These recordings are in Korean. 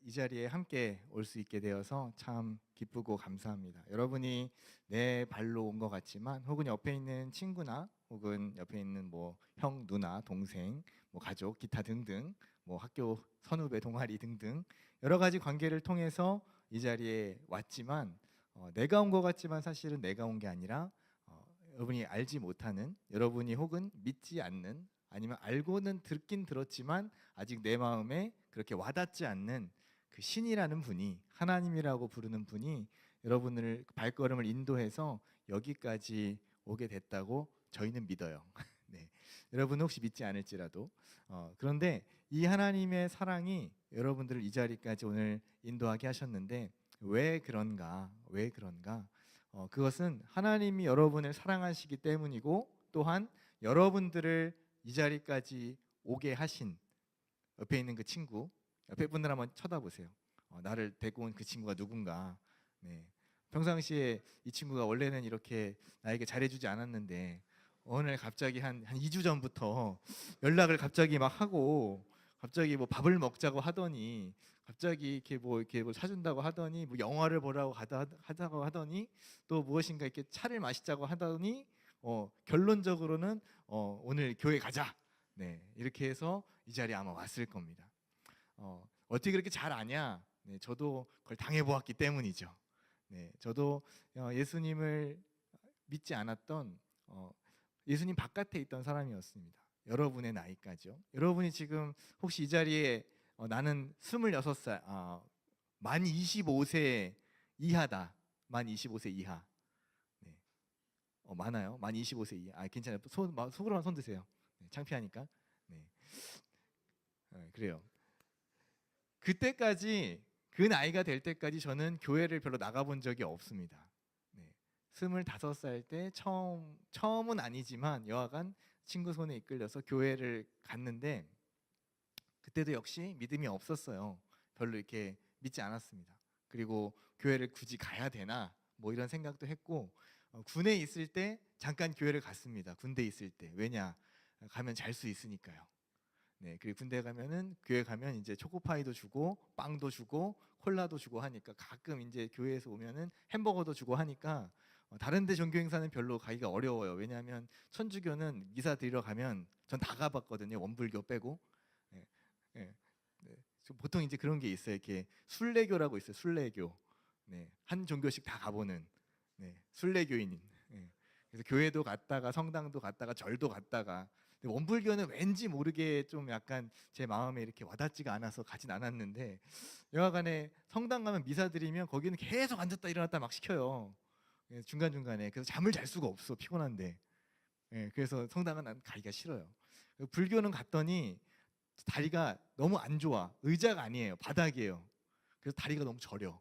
이 자리에 함께 올 수 있게 되어서 참 기쁘고 감사합니다. 여러분이 내 발로 온 것 같지만 혹은 옆에 있는 친구나 혹은 옆에 있는 뭐 형, 누나, 동생, 뭐 가족, 기타 등등 뭐 학교 선후배 동아리 등등 여러 가지 관계를 통해서 이 자리에 왔지만 내가 온 것 같지만 사실은 내가 온 게 아니라 여러분이 알지 못하는 여러분이 혹은 믿지 않는 아니면 알고는 듣긴 들었지만 아직 내 마음에 그렇게 와닿지 않는 그 신이라는 분이 하나님이라고 부르는 분이 여러분을 발걸음을 인도해서 여기까지 오게 됐다고 저희는 믿어요. 네. 여러분 혹시 믿지 않을지라도 그런데 이 하나님의 사랑이 여러분들을 이 자리까지 오늘 인도하게 하셨는데 왜 그런가? 왜 그런가? 그것은 하나님이 여러분을 사랑하시기 때문이고 또한 여러분들을 이 자리까지 오게 하신 옆에 있는 그 친구 옆에 분들 한번 쳐다보세요. 나를 데리고 온 그 친구가 누군가. 네. 평상시에 이 친구가 원래는 이렇게 나에게 잘해주지 않았는데 오늘 갑자기 한 2주 전부터 연락을 갑자기 막 하고 갑자기 뭐 밥을 먹자고 하더니 갑자기 이렇게 뭐 사준다고 하더니 뭐 영화를 보라고 하자고 하더니 또 무엇인가 이렇게 차를 마시자고 하더니 결론적으로는 오늘 교회 가자. 네, 이렇게 해서 이 자리에 아마 왔을 겁니다. 어떻게 그렇게 잘 아냐? 네, 저도 그걸 당해보았기 때문이죠. 네, 저도 예수님을 믿지 않았던 예수님 바깥에 있던 사람이었습니다. 여러분의 나이까지요. 여러분이 지금 혹시 이 자리에 나는 26살, 만 25세 이하다. 만 25세 이하. 네. 많아요. 만 25세 이하. 괜찮아요. 속으로만 손 드세요. 네, 창피하니까. 네. 그래요. 그때까지 그 나이가 될 때까지 저는 교회를 별로 나가본 적이 없습니다. 네. 25살 때 처음은 아니지만 여하간 친구 손에 이끌려서 교회를 갔는데 그때도 역시 믿음이 없었어요. 별로 이렇게 믿지 않았습니다. 그리고 교회를 굳이 가야 되나 뭐 이런 생각도 했고 군에 있을 때 잠깐 교회를 갔습니다. 군대 있을 때. 왜냐? 가면 잘 수 있으니까요. 네, 그리고 군대 가면은 교회 가면 이제 초코파이도 주고 빵도 주고 콜라도 주고 하니까 가끔 이제 교회에서 오면은 햄버거도 주고 하니까 다른데 종교 행사는 별로 가기가 어려워요. 왜냐하면 천주교는 미사 드리러 가면 전 다 가봤거든요. 원불교 빼고. 네, 네, 네. 보통 이제 그런 게 있어요. 이렇게 순례교라고 있어요. 순례교. 네, 한 종교씩 다 가보는 순례교인. 네. 그래서 교회도 갔다가 성당도 갔다가 절도 갔다가 근데 원불교는 왠지 모르게 좀 약간 제 마음에 이렇게 와닿지가 않아서 가진 않았는데 여하간에 성당 가면 미사 드리면 거기는 계속 앉았다 일어났다 막 시켜요. 중간중간에 그래서 잠을 잘 수가 없어 피곤한데 그래서 성당은 난 가기가 싫어요. 불교는 갔더니 다리가 너무 안 좋아. 의자가 아니에요. 바닥이에요. 그래서 다리가 너무 저려.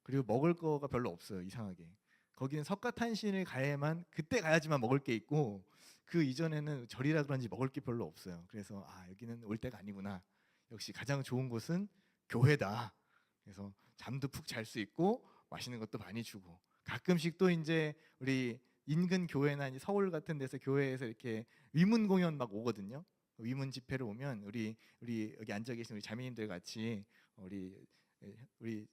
그리고 먹을 거가 별로 없어요. 이상하게. 거기는 석가탄신을 가야만 그때 가야지만 먹을 게 있고 그 이전에는 절이라 그런지 먹을 게 별로 없어요. 그래서 여기는 올 때가 아니구나. 역시 가장 좋은 곳은 교회다. 그래서 잠도 푹 잘 수 있고 맛있는 것도 많이 주고 가끔씩 또 이제 우리 인근 교회나 이제 서울 같은 데서 교회에서 이렇게 위문 공연 막 오거든요. 위문 집회를 오면 우리 여기 앉아 계신 우리 자매님들 같이 우리 우리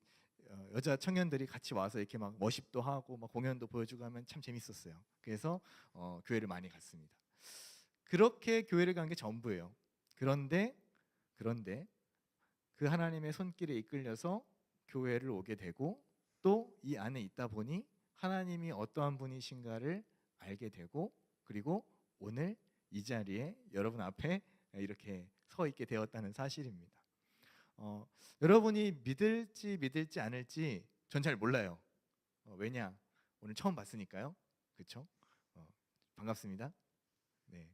여자 청년들이 같이 와서 이렇게 막 워십도 하고 막 공연도 보여주고 하면 참 재밌었어요. 그래서 교회를 많이 갔습니다. 그렇게 교회를 간 게 전부예요. 그런데 그 하나님의 손길에 이끌려서 교회를 오게 되고 또 이 안에 있다 보니 하나님이 어떠한 분이신가를 알게 되고 그리고 오늘 이 자리에 여러분 앞에 이렇게 서 있게 되었다는 사실입니다. 여러분이 믿을지 않을지 전 잘 몰라요. 왜냐? 오늘 처음 봤으니까요. 그렇죠? 반갑습니다. 네.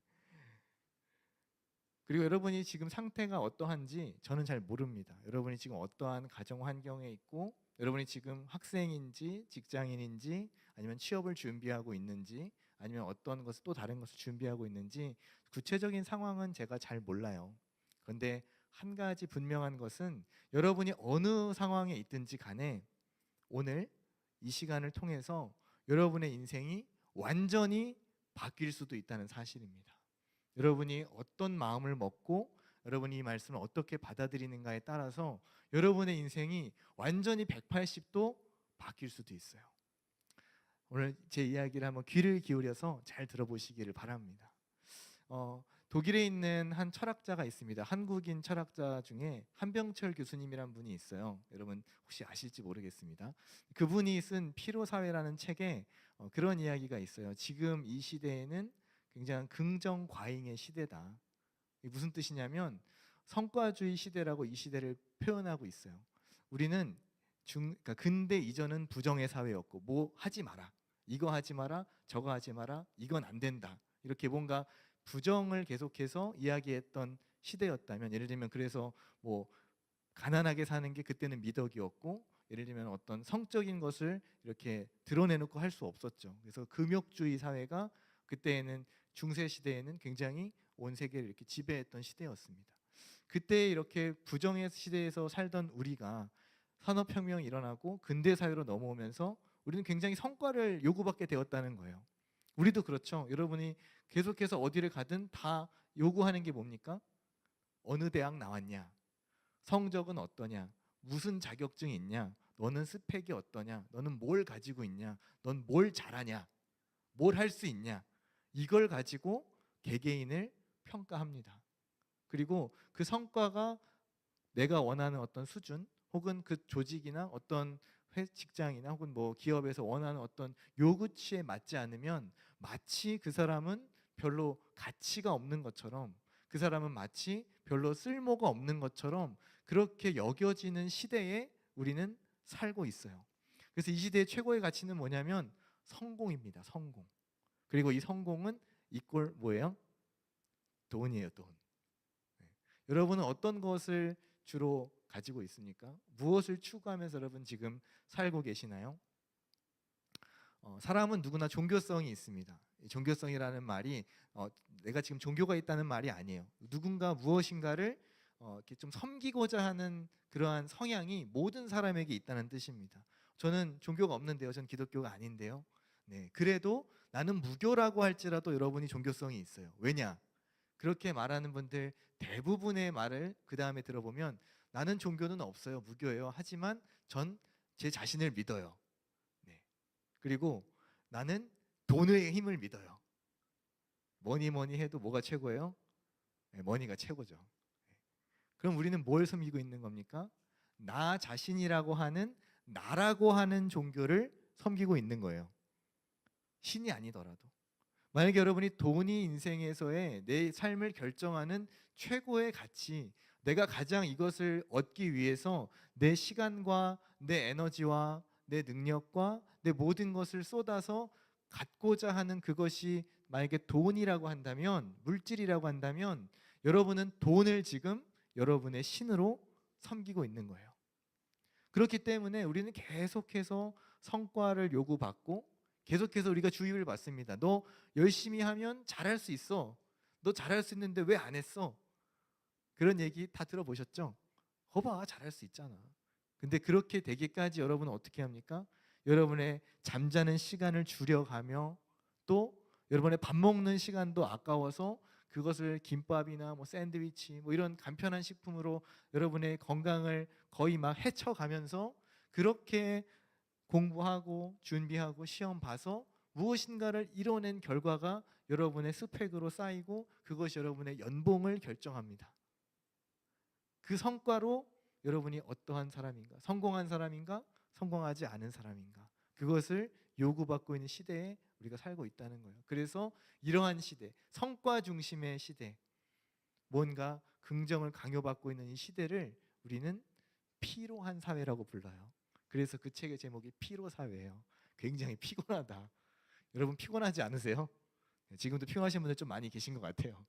그리고 여러분이 지금 상태가 어떠한지 저는 잘 모릅니다. 여러분이 지금 어떠한 가정 환경에 있고 여러분이 지금 학생인지 직장인인지 아니면 취업을 준비하고 있는지 아니면 어떤 것을 또 다른 것을 준비하고 있는지 구체적인 상황은 제가 잘 몰라요. 그런데 한 가지 분명한 것은 여러분이 어느 상황에 있든지 간에 오늘 이 시간을 통해서 여러분의 인생이 완전히 바뀔 수도 있다는 사실입니다. 여러분이 어떤 마음을 먹고 여러분이 이 말씀을 어떻게 받아들이는가에 따라서 여러분의 인생이 완전히 180도 바뀔 수도 있어요. 오늘 제 이야기를 한번 귀를 기울여서 잘 들어보시기를 바랍니다. 독일에 있는 한 철학자가 있습니다. 한국인 철학자 중에 한병철 교수님이란 분이 있어요. 여러분 혹시 아실지 모르겠습니다. 그분이 쓴 피로사회라는 책에 그런 이야기가 있어요. 지금 이 시대에는 굉장히 긍정 과잉의 시대다. 이게 무슨 뜻이냐면 성과주의 시대라고 이 시대를 표현하고 있어요. 우리는 그러니까 근대 이전은 부정의 사회였고, 뭐 하지 마라, 이거 하지 마라, 저거 하지 마라, 이건 안 된다, 이렇게 뭔가 부정을 계속해서 이야기했던 시대였다면, 예를 들면 그래서 뭐 가난하게 사는 게 그때는 미덕이었고, 예를 들면 어떤 성적인 것을 이렇게 드러내놓고 할 수 없었죠. 그래서 금욕주의 사회가 그때에는 중세 시대에는 굉장히 온 세계를 이렇게 지배했던 시대였습니다. 그때 이렇게 부정의 시대에서 살던 우리가 산업혁명이 일어나고 근대 사회로 넘어오면서 우리는 굉장히 성과를 요구받게 되었다는 거예요. 우리도 그렇죠. 여러분이 계속해서 어디를 가든 다 요구하는 게 뭡니까? 어느 대학 나왔냐? 성적은 어떠냐? 무슨 자격증이 있냐? 너는 스펙이 어떠냐? 너는 뭘 가지고 있냐? 넌 뭘 잘하냐? 뭘 할 수 있냐? 이걸 가지고 개개인을 평가합니다. 그리고 그 성과가 내가 원하는 어떤 수준, 혹은 그 조직이나 어떤 직장이나 혹은 뭐 기업에서 원하는 어떤 요구치에 맞지 않으면 마치 그 사람은 별로 가치가 없는 것처럼, 그 사람은 마치 별로 쓸모가 없는 것처럼 그렇게 여겨지는 시대에 우리는 살고 있어요. 그래서 이 시대의 최고의 가치는 뭐냐면 성공입니다. 성공. 그리고 이 성공은 이꼴 뭐예요? 돈이에요. 돈. 네. 여러분은 어떤 것을 주로 가지고 있습니까? 무엇을 추구하면서 여러분 지금 살고 계시나요? 사람은 누구나 종교성이 있습니다. 종교성이라는 말이 내가 지금 종교가 있다는 말이 아니에요. 누군가 무엇인가를 이렇게 좀 섬기고자 하는 그러한 성향이 모든 사람에게 있다는 뜻입니다. 저는 종교가 없는데요. 저는 기독교가 아닌데요. 네, 그래도 나는 무교라고 할지라도 여러분이 종교성이 있어요. 왜냐? 그렇게 말하는 분들 대부분의 말을 그 다음에 들어보면 나는 종교는 없어요. 무교예요. 하지만 전 제 자신을 믿어요. 네. 그리고 나는 돈의 힘을 믿어요. 뭐니 뭐니 해도 뭐가 최고예요? 네, 머니가 최고죠. 네. 그럼 우리는 뭘 섬기고 있는 겁니까? 나 자신이라고 하는, 나라고 하는 종교를 섬기고 있는 거예요. 신이 아니더라도. 만약에 여러분이 돈이 인생에서의 내 삶을 결정하는 최고의 가치, 내가 가장 이것을 얻기 위해서 내 시간과 내 에너지와 내 능력과 내 모든 것을 쏟아서 갖고자 하는 그것이 만약에 돈이라고 한다면, 물질이라고 한다면, 여러분은 돈을 지금 여러분의 신으로 섬기고 있는 거예요. 그렇기 때문에 우리는 계속해서 성과를 요구받고, 계속해서 우리가 주의를 받습니다. 너 열심히 하면 잘할 수 있어. 너 잘할 수 있는데 왜 안 했어? 그런 얘기 다 들어보셨죠? 거봐, 잘할 수 있잖아. 근데 그렇게 되기까지 여러분은 어떻게 합니까? 여러분의 잠자는 시간을 줄여가며, 또 여러분의 밥 먹는 시간도 아까워서 그것을 김밥이나 뭐 샌드위치 뭐 이런 간편한 식품으로 여러분의 건강을 거의 막 해쳐가면서 그렇게 공부하고 준비하고 시험 봐서 무엇인가를 이뤄낸 결과가 여러분의 스펙으로 쌓이고 그것이 여러분의 연봉을 결정합니다. 그 성과로 여러분이 어떠한 사람인가, 성공한 사람인가, 성공하지 않은 사람인가, 그것을 요구받고 있는 시대에 우리가 살고 있다는 거예요. 그래서 이러한 시대, 성과 중심의 시대, 뭔가 긍정을 강요받고 있는 이 시대를 우리는 피로한 사회라고 불러요. 그래서 그 책의 제목이 피로사회예요. 굉장히 피곤하다. 여러분 피곤하지 않으세요? 지금도 피곤하신 분들 좀 많이 계신 것 같아요.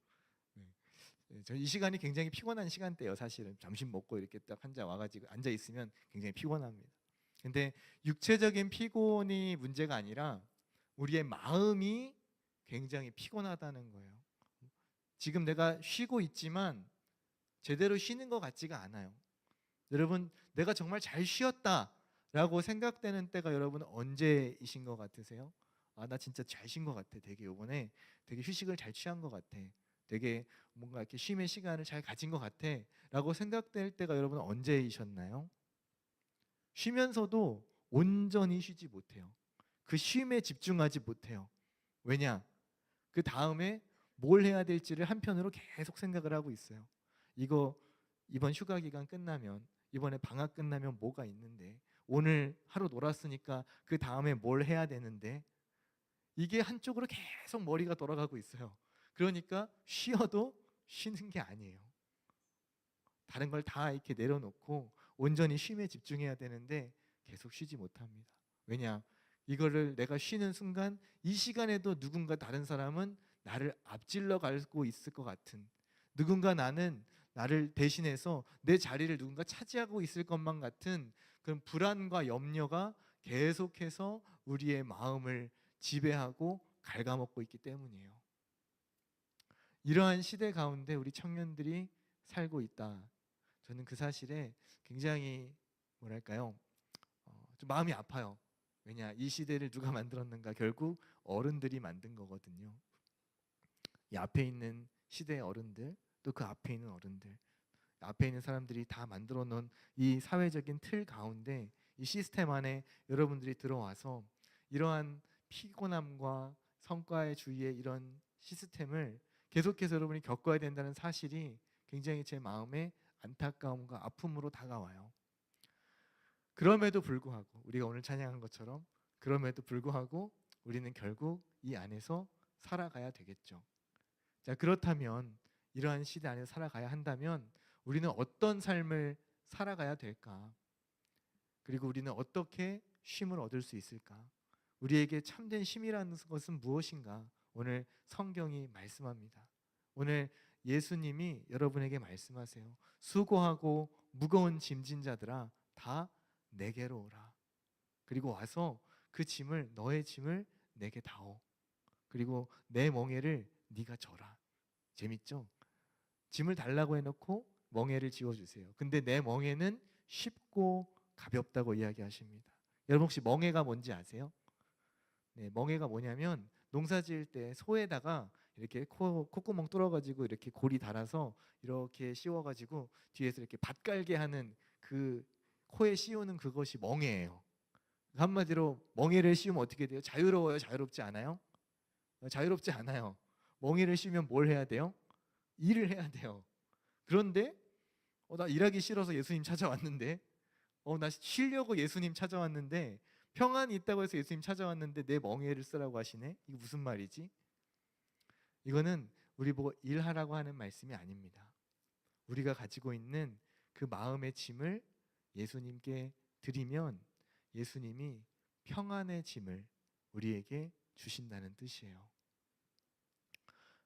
이 시간이 굉장히 피곤한 시간대예요. 사실은 점심 먹고 이렇게 딱 앉아 와가지고 앉아 있으면 굉장히 피곤합니다. 근데 육체적인 피곤이 문제가 아니라 우리의 마음이 굉장히 피곤하다는 거예요. 지금 내가 쉬고 있지만 제대로 쉬는 것 같지가 않아요. 여러분, 내가 정말 잘 쉬었다라고 생각되는 때가 여러분 언제이신 것 같으세요? 아, 나 진짜 잘 쉰 것 같아. 되게 요번에 되게 휴식을 잘 취한 것 같아. 되게 뭔가 이렇게 쉼의 시간을 잘 가진 것 같아라고 생각될 때가 여러분 언제이셨나요? 쉬면서도 온전히 쉬지 못해요. 그 쉼에 집중하지 못해요. 왜냐? 그 다음에 뭘 해야 될지를 한편으로 계속 생각을 하고 있어요. 이거 이번 휴가 기간 끝나면, 이번에 방학 끝나면 뭐가 있는데, 오늘 하루 놀았으니까 그 다음에 뭘 해야 되는데, 이게 한쪽으로 계속 머리가 돌아가고 있어요. 그러니까 쉬어도 쉬는 게 아니에요. 다른 걸 다 이렇게 내려놓고 온전히 쉼에 집중해야 되는데 계속 쉬지 못합니다. 왜냐? 이거를 내가 쉬는 순간 이 시간에도 누군가 다른 사람은 나를 앞질러 가고 있을 것 같은, 누군가 나는 나를 대신해서 내 자리를 누군가 차지하고 있을 것만 같은 그런 불안과 염려가 계속해서 우리의 마음을 지배하고 갉아먹고 있기 때문이에요. 이러한 시대 가운데 우리 청년들이 살고 있다. 저는 그 사실에 굉장히 뭐랄까요? 좀 마음이 아파요. 왜냐? 이 시대를 누가 만들었는가? 결국 어른들이 만든 거거든요. 이 앞에 있는 시대의 어른들, 또 그 앞에 있는 어른들, 앞에 있는 사람들이 다 만들어 놓은 이 사회적인 틀 가운데, 이 시스템 안에 여러분들이 들어와서 이러한 피곤함과 성과의 주의의 이런 시스템을 계속해서 여러분이 겪어야 된다는 사실이 굉장히 제 마음에 안타까움과 아픔으로 다가와요. 그럼에도 불구하고 우리가 오늘 찬양한 것처럼, 그럼에도 불구하고 우리는 결국 이 안에서 살아가야 되겠죠. 자, 그렇다면 이러한 시대 안에서 살아가야 한다면 우리는 어떤 삶을 살아가야 될까? 그리고 우리는 어떻게 쉼을 얻을 수 있을까? 우리에게 참된 쉼이라는 것은 무엇인가? 오늘 성경이 말씀합니다. 오늘 예수님이 여러분에게 말씀하세요. 수고하고 무거운 짐진 자들아 다 내게로 오라. 그리고 와서 그 짐을, 너의 짐을 내게 다오. 그리고 내 멍에를 네가 져라. 재밌죠? 짐을 달라고 해놓고 멍에를 지워주세요. 근데 내 멍에는 쉽고 가볍다고 이야기하십니다. 여러분 혹시 멍에가 뭔지 아세요? 네, 멍에가 뭐냐면 농사 지을 때 소에다가 이렇게 콧구멍 뚫어가지고 이렇게 고리 달아서 이렇게 씌워가지고 뒤에서 이렇게 밭 깔게 하는 그 코에 씌우는 그것이 멍에예요. 한마디로 멍에를 씌우면 어떻게 돼요? 자유로워요? 자유롭지 않아요? 자유롭지 않아요. 멍에를 씌우면 뭘 해야 돼요? 일을 해야 돼요. 그런데 나 일하기 싫어서 예수님 찾아왔는데, 나 쉬려고 예수님 찾아왔는데, 평안이 있다고 해서 예수님 찾아왔는데 내 멍에를 쓰라고 하시네? 이거 무슨 말이지? 이거는 우리 보고 일하라고 하는 말씀이 아닙니다. 우리가 가지고 있는 그 마음의 짐을 예수님께 드리면 예수님이 평안의 짐을 우리에게 주신다는 뜻이에요.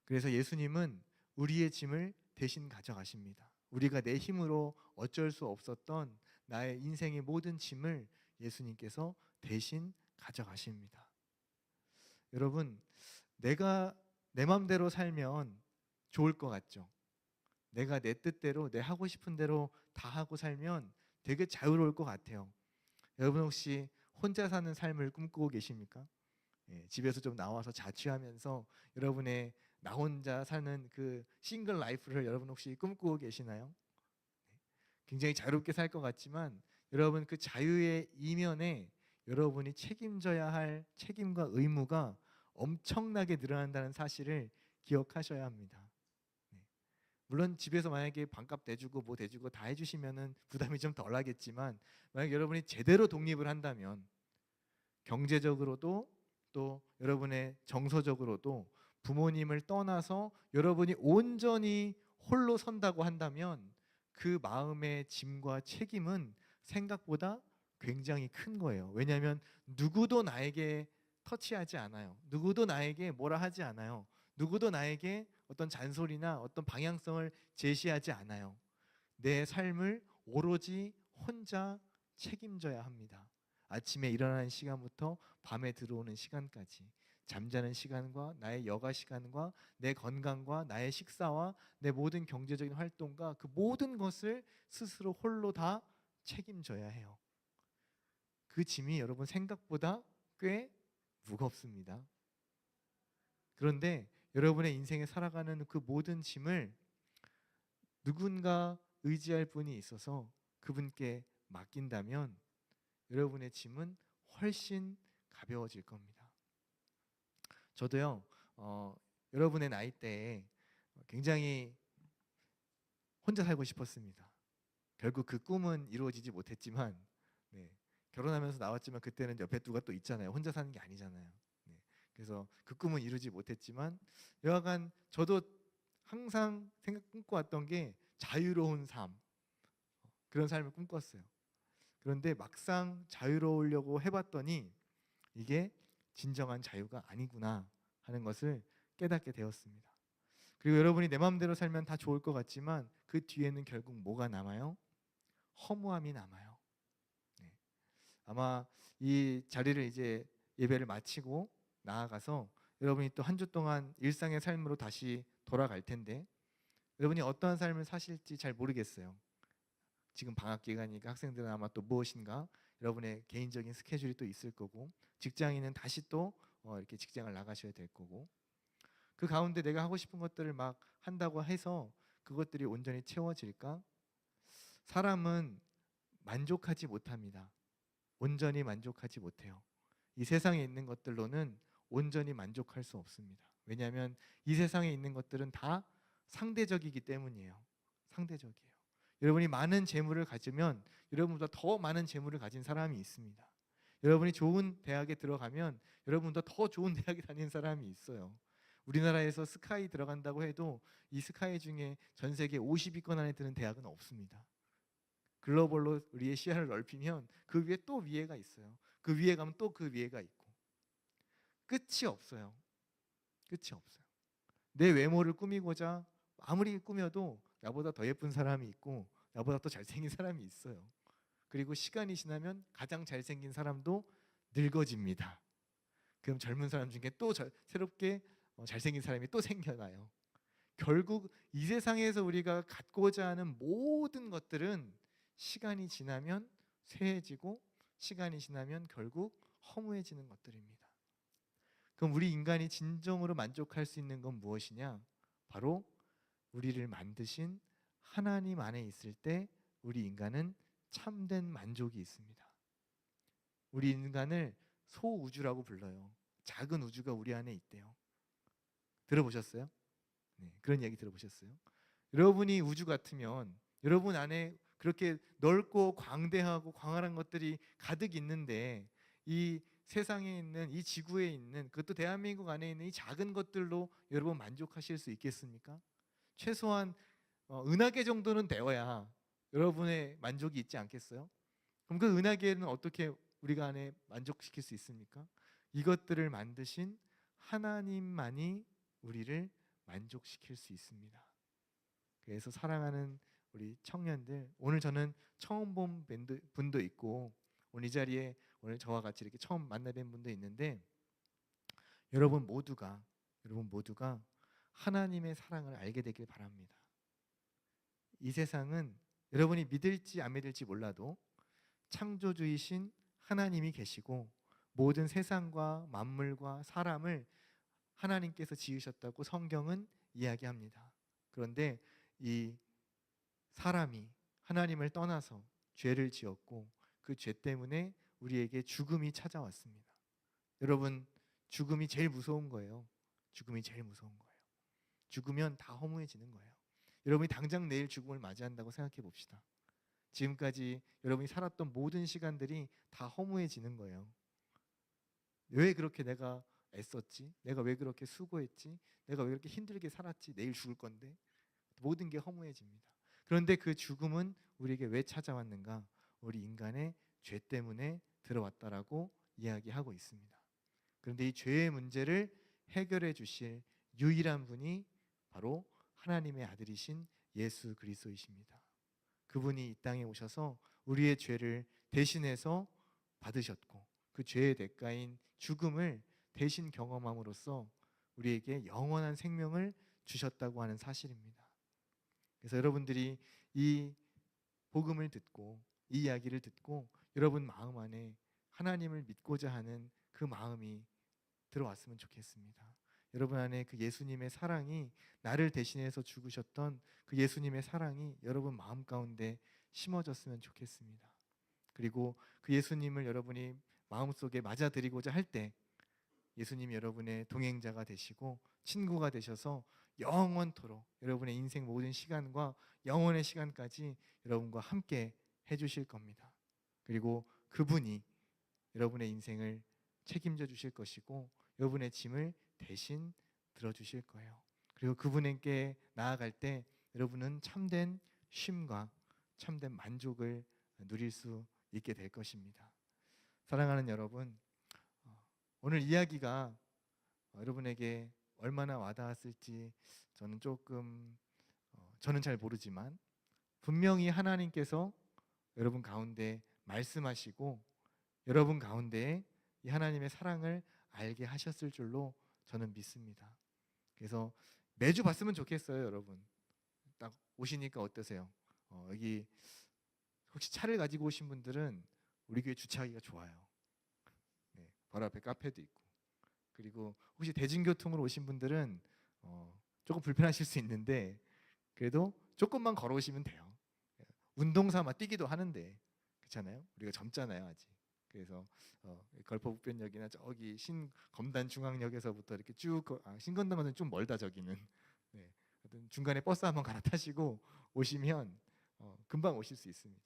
그래서 예수님은 우리의 짐을 대신 가져가십니다. 우리가 내 힘으로 어쩔 수 없었던 나의 인생의 모든 짐을 예수님께서 대신 가져가십니다. 여러분, 내가 내 맘대로 살면 좋을 것 같죠? 내가 내 뜻대로, 내 하고 싶은 대로 다 하고 살면 되게 자유로울 것 같아요. 여러분 혹시 혼자 사는 삶을 꿈꾸고 계십니까? 집에서 좀 나와서 자취하면서 여러분의 나 혼자 사는 그 싱글 라이프를 여러분 혹시 꿈꾸고 계시나요? 굉장히 자유롭게 살 것 같지만 여러분 그 자유의 이면에 여러분이 책임져야 할 책임과 의무가 엄청나게 늘어난다는 사실을 기억하셔야 합니다. 물론 집에서 만약에 반값 대주고 뭐 대주고 다 해주시면은 부담이 좀 덜하겠지만, 만약 여러분이 제대로 독립을 한다면 경제적으로도 또 여러분의 정서적으로도 부모님을 떠나서 여러분이 온전히 홀로 선다고 한다면 그 마음의 짐과 책임은 생각보다 굉장히 큰 거예요. 왜냐하면 누구도 나에게 터치하지 않아요. 누구도 나에게 뭐라 하지 않아요. 누구도 나에게 어떤 잔소리나 어떤 방향성을 제시하지 않아요. 내 삶을 오로지 혼자 책임져야 합니다. 아침에 일어나는 시간부터 밤에 들어오는 시간까지, 잠자는 시간과 나의 여가 시간과 내 건강과 나의 식사와 내 모든 경제적인 활동과 그 모든 것을 스스로 홀로 다 책임져야 해요. 그 짐이 여러분 생각보다 꽤 무겁습니다. 그런데 여러분의 인생에 살아가는 그 모든 짐을 누군가 의지할 분이 있어서 그분께 맡긴다면 여러분의 짐은 훨씬 가벼워질 겁니다. 저도요, 여러분의 나이대에 굉장히 혼자 살고 싶었습니다. 결국 그 꿈은 이루어지지 못했지만, 네, 결혼하면서 나왔지만 그때는 옆에 누가 또 있잖아요. 혼자 사는 게 아니잖아요. 네, 그래서 그 꿈은 이루지 못했지만 여하간 저도 항상 꿈꿔왔던 게 자유로운 삶, 그런 삶을 꿈꿨어요. 그런데 막상 자유로우려고 해봤더니 이게 진정한 자유가 아니구나 하는 것을 깨닫게 되었습니다. 그리고 여러분이 내 마음대로 살면 다 좋을 것 같지만 그 뒤에는 결국 뭐가 남아요? 허무함이 남아요. 네. 아마 이 자리를 이제 예배를 마치고 나아가서 여러분이 또 한 주 동안 일상의 삶으로 다시 돌아갈 텐데 여러분이 어떠한 삶을 사실지 잘 모르겠어요. 지금 방학 기간이니까 학생들은 아마 또 무엇인가 여러분의 개인적인 스케줄이 또 있을 거고 직장인은 다시 또 이렇게 직장을 나가셔야 될 거고 그 가운데 내가 하고 싶은 것들을 막 한다고 해서 그것들이 온전히 채워질까? 사람은 만족하지 못합니다. 온전히 만족하지 못해요. 이 세상에 있는 것들로는 온전히 만족할 수 없습니다. 왜냐하면 이 세상에 있는 것들은 다 상대적이기 때문이에요. 상대적이에요. 여러분이 많은 재물을 가지면 여러분보다 더 많은 재물을 가진 사람이 있습니다. 여러분이 좋은 대학에 들어가면 여러분보다 더 좋은 대학에 다니는 사람이 있어요. 우리나라에서 스카이 들어간다고 해도 이 스카이 중에 전 세계 50위권 안에 드는 대학은 없습니다. 글로벌로 우리의 시야를 넓히면 그 위에 또 위에가 있어요. 그 위에 가면 또 그 위에가 있고 끝이 없어요. 끝이 없어요. 내 외모를 꾸미고자 아무리 꾸며도 나보다 더 예쁜 사람이 있고 나보다 더 잘생긴 사람이 있어요. 그리고 시간이 지나면 가장 잘생긴 사람도 늙어집니다. 그럼 젊은 사람 중에 또 새롭게 잘생긴 사람이 또 생겨나요. 결국 이 세상에서 우리가 갖고자 하는 모든 것들은 시간이 지나면 쇠해지고 시간이 지나면 결국 허무해지는 것들입니다. 그럼 우리 인간이 진정으로 만족할 수 있는 건 무엇이냐? 바로 우리를 만드신 하나님 안에 있을 때 우리 인간은 참된 만족이 있습니다. 우리 인간을 소우주라고 불러요. 작은 우주가 우리 안에 있대요. 들어보셨어요? 네, 그런 이야기 들어보셨어요? 여러분이 우주 같으면 여러분 안에 그렇게 넓고 광대하고 광활한 것들이 가득 있는데 이 세상에 있는 이 지구에 있는 그것도 대한민국 안에 있는 이 작은 것들로 여러분 만족하실 수 있겠습니까? 최소한 은하계 정도는 되어야 여러분의 만족이 있지 않겠어요? 그럼 그 은하계는 어떻게 우리가 안에 만족시킬 수 있습니까? 이것들을 만드신 하나님만이 우리를 만족시킬 수 있습니다. 그래서 사랑하는 우리 청년들, 오늘 저는 처음 본 분도 있고 오늘 이 자리에 오늘 저와 같이 이렇게 처음 만나뵌 분도 있는데 여러분 모두가 하나님의 사랑을 알게 되길 바랍니다. 이 세상은 여러분이 믿을지 안 믿을지 몰라도 창조주이신 하나님이 계시고 모든 세상과 만물과 사람을 하나님께서 지으셨다고 성경은 이야기합니다. 그런데 이 사람이 하나님을 떠나서 죄를 지었고 그 죄 때문에 우리에게 죽음이 찾아왔습니다. 여러분, 죽음이 제일 무서운 거예요. 죽음이 제일 무서운 거예요. 죽으면 다 허무해지는 거예요. 여러분이 당장 내일 죽음을 맞이한다고 생각해 봅시다. 지금까지 여러분이 살았던 모든 시간들이 다 허무해지는 거예요. 왜 그렇게 내가 애썼지? 내가 왜 그렇게 수고했지? 내가 왜 그렇게 힘들게 살았지? 내일 죽을 건데 모든 게 허무해집니다. 그런데 그 죽음은 우리에게 왜 찾아왔는가? 우리 인간의 죄 때문에 들어왔다라고 이야기하고 있습니다. 그런데 이 죄의 문제를 해결해 주실 유일한 분이 바로 하나님의 아들이신 예수 그리스도이십니다. 그분이 이 땅에 오셔서 우리의 죄를 대신해서 받으셨고 그 죄의 대가인 죽음을 대신 경험함으로써 우리에게 영원한 생명을 주셨다고 하는 사실입니다. 그래서 여러분들이 이 복음을 듣고 이 이야기를 듣고 여러분 마음 안에 하나님을 믿고자 하는 그 마음이 들어왔으면 좋겠습니다. 여러분 안에 그 예수님의 사랑이, 나를 대신해서 죽으셨던 그 예수님의 사랑이 여러분 마음 가운데 심어졌으면 좋겠습니다. 그리고 그 예수님을 여러분이 마음속에 맞아들이고자 할 때 예수님이 여러분의 동행자가 되시고 친구가 되셔서 영원토록 여러분의 인생 모든 시간과 영원의 시간까지 여러분과 함께 해주실 겁니다. 그리고 그분이 여러분의 인생을 책임져 주실 것이고 여러분의 짐을 대신 들어주실 거예요. 그리고 그분에게 나아갈 때 여러분은 참된 쉼과 참된 만족을 누릴 수 있게 될 것입니다. 사랑하는 여러분, 오늘 이야기가 여러분에게 얼마나 와닿았을지 저는 잘 모르지만 분명히 하나님께서 여러분 가운데 말씀하시고 여러분 가운데 이 하나님의 사랑을 알게 하셨을 줄로 저는 믿습니다. 그래서 매주 봤으면 좋겠어요. 여러분 딱 오시니까 어떠세요? 여기 혹시 차를 가지고 오신 분들은 우리 교회 주차하기가 좋아요. 네, 바로 앞에 카페도 있고. 그리고 혹시 대중교통으로 오신 분들은 조금 불편하실 수 있는데 그래도 조금만 걸어오시면 돼요. 운동 삼아 뛰기도 하는데 그렇잖아요. 우리가 젊잖아요 아직. 그래서 걸포북변역이나 저기 신검단중앙역에서부터 이렇게 쭉 신검단은 좀 멀다 저기는. 네, 중간에 버스 한번 갈아타시고 오시면 금방 오실 수 있습니다.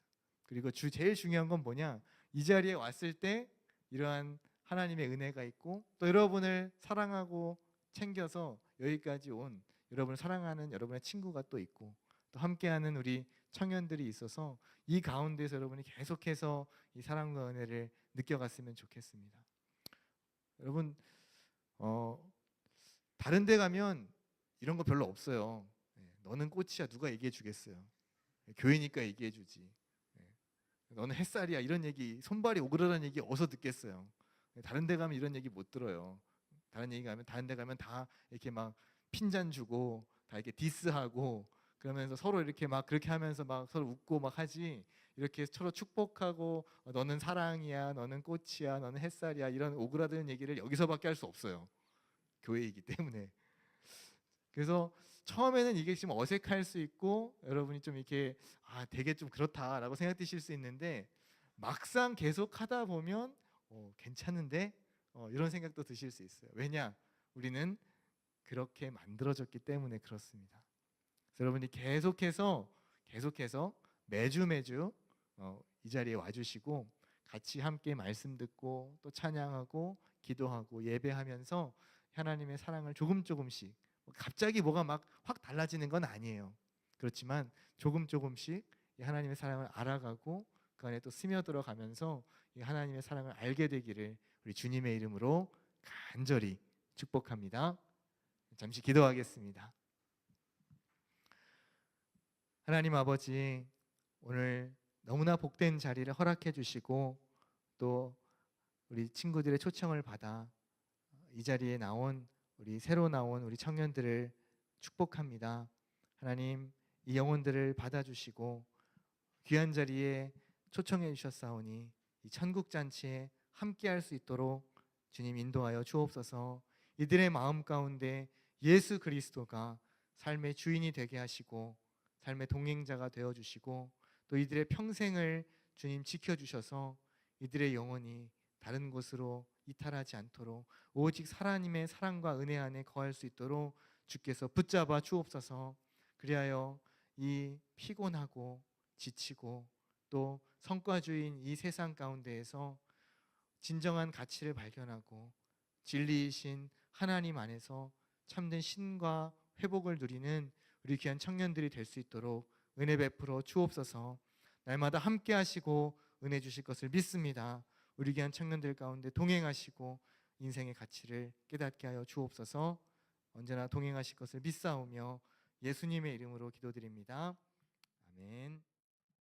그리고 제일 중요한 건 뭐냐? 이 자리에 왔을 때 이러한 하나님의 은혜가 있고 또 여러분을 사랑하고 챙겨서 여기까지 온 여러분을 사랑하는 여러분의 친구가 또 있고 또 함께하는 우리 청년들이 있어서 이 가운데서 여러분이 계속해서 이 사랑과 은혜를 느껴갔으면 좋겠습니다. 여러분 다른 데 가면 이런 거 별로 없어요. 너는 꽃이야 누가 얘기해 주겠어요. 교회니까 얘기해 주지. 너는 햇살이야 이런 얘기, 손발이 오그라드는 얘기 어디서 듣겠어요. 다른 데 가면 이런 얘기 못 들어요. 다른 데 가면 다 이렇게 막 핀잔 주고 다 이렇게 디스하고 그러면서 서로 이렇게 막 그렇게 하면서 막 서로 웃고 막 하지, 이렇게 서로 축복하고 너는 사랑이야, 너는 꽃이야, 너는 햇살이야 이런 오그라드는 얘기를 여기서밖에 할 수 없어요. 교회이기 때문에. 그래서 처음에는 이게 좀 어색할 수 있고 여러분이 좀 이렇게 되게 좀 그렇다라고 생각되실 수 있는데 막상 계속 하다 보면 괜찮은데 이런 생각도 드실 수 있어요. 왜냐? 우리는 그렇게 만들어졌기 때문에 그렇습니다. 그래서 여러분이 계속해서 매주 이 자리에 와주시고 같이 함께 말씀 듣고 또 찬양하고 기도하고 예배하면서 하나님의 사랑을 조금씩, 갑자기 뭐가 막 확 달라지는 건 아니에요. 그렇지만 조금씩 이 하나님의 사랑을 알아가고 그 안에 또 스며들어 가면서 이 하나님의 사랑을 알게 되기를 우리 주님의 이름으로 간절히 축복합니다. 잠시 기도하겠습니다. 하나님 아버지, 오늘 너무나 복된 자리를 허락해 주시고 또 우리 친구들의 초청을 받아 이 자리에 새로 나온 우리 청년들을 축복합니다. 하나님, 이 영혼들을 받아주시고 귀한 자리에 초청해 주셨사오니 이 천국 잔치에 함께할 수 있도록 주님 인도하여 주옵소서. 이들의 마음 가운데 예수 그리스도가 삶의 주인이 되게 하시고 삶의 동행자가 되어주시고 또 이들의 평생을 주님 지켜주셔서 이들의 영혼이 다른 곳으로 이탈하지 않도록 오직 하나님의 사랑과 은혜 안에 거할 수 있도록 주께서 붙잡아 주옵소서. 그리하여 이 피곤하고 지치고 또 성과주의인 이 세상 가운데에서 진정한 가치를 발견하고 진리이신 하나님 안에서 참된 신과 회복을 누리는 우리 귀한 청년들이 될 수 있도록 은혜 베풀어 주옵소서. 날마다 함께 하시고 은혜 주실 것을 믿습니다. 우리 귀한 청년들 가운데 동행하시고 인생의 가치를 깨닫게 하여 주옵소서. 언제나 동행하실 것을 믿사오며 예수님의 이름으로 기도드립니다. 아멘.